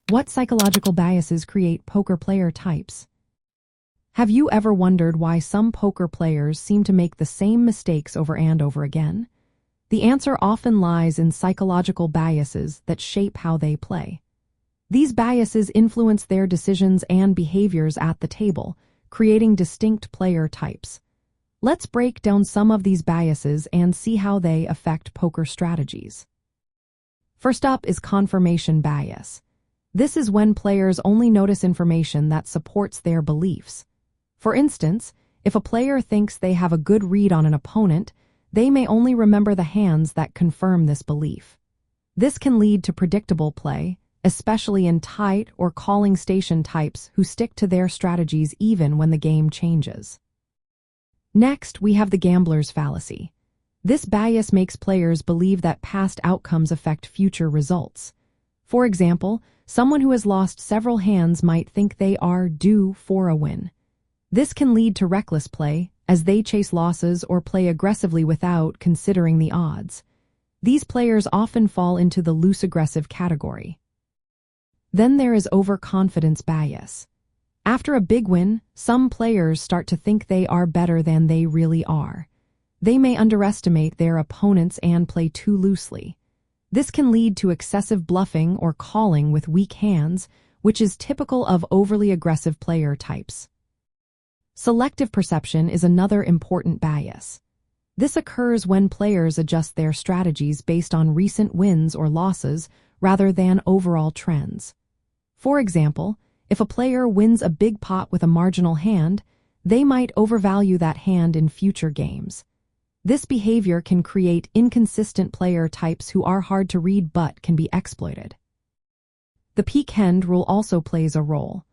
What psychological biases create poker player types? Have you ever wondered why some poker players seem to make the same mistakes over and over again? The answer often lies in psychological biases that shape how they play. These biases influence their decisions and behaviors at the table, creating distinct player types. Let's break down some of these biases and see how they affect poker strategies. First up is confirmation bias. This is when players only notice information that supports their beliefs. For instance, if a player thinks they have a good read on an opponent, they may only remember the hands that confirm this belief. This can lead to predictable play, especially in tight or calling station types who stick to their strategies even when the game changes. Next, we have the gambler's fallacy. This bias makes players believe that past outcomes affect future results. For example, someone who has lost several hands might think they are due for a win. This can lead to reckless play, as they chase losses or play aggressively without considering the odds. These players often fall into the loose aggressive category. Then there is overconfidence bias. After a big win, some players start to think they are better than they really are. They may underestimate their opponents and play too loosely. This can lead to excessive bluffing or calling with weak hands, which is typical of overly aggressive player types. Selective perception is another important bias. This occurs when players adjust their strategies based on recent wins or losses rather than overall trends. For example, if a player wins a big pot with a marginal hand, they might overvalue that hand in future games. This behavior can create inconsistent player types who are hard to read but can be exploited. The peak hand rule also plays a role.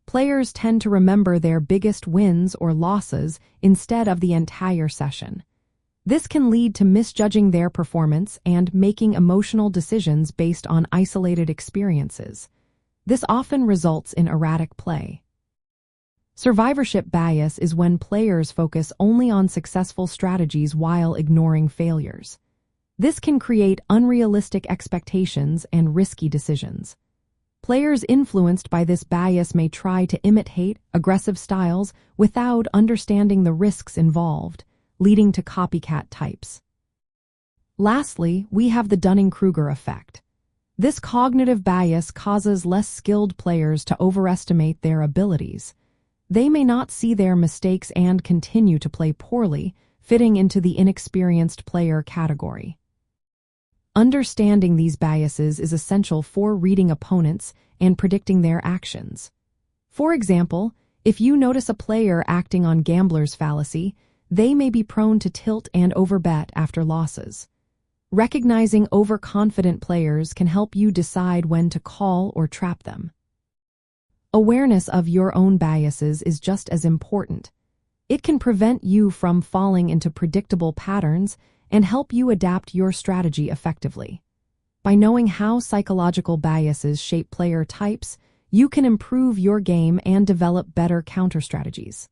Players tend to remember their biggest wins or losses instead of the entire session. This can lead to misjudging their performance and making emotional decisions based on isolated experiences. This often results in erratic play. Survivorship bias is when players focus only on successful strategies while ignoring failures. This can create unrealistic expectations and risky decisions. Players influenced by this bias may try to imitate aggressive styles without understanding the risks involved, leading to copycat types. Lastly, we have the Dunning-Kruger effect. This cognitive bias causes less skilled players to overestimate their abilities. They may not see their mistakes and continue to play poorly, fitting into the inexperienced player category. Understanding these biases is essential for reading opponents and predicting their actions. For example, if you notice a player acting on gambler's fallacy, they may be prone to tilt and overbet after losses. Recognizing overconfident players can help you decide when to call or trap them. Awareness of your own biases is just as important. It can prevent you from falling into predictable patterns and help you adapt your strategy effectively. By knowing how psychological biases shape player types, you can improve your game and develop better counter strategies.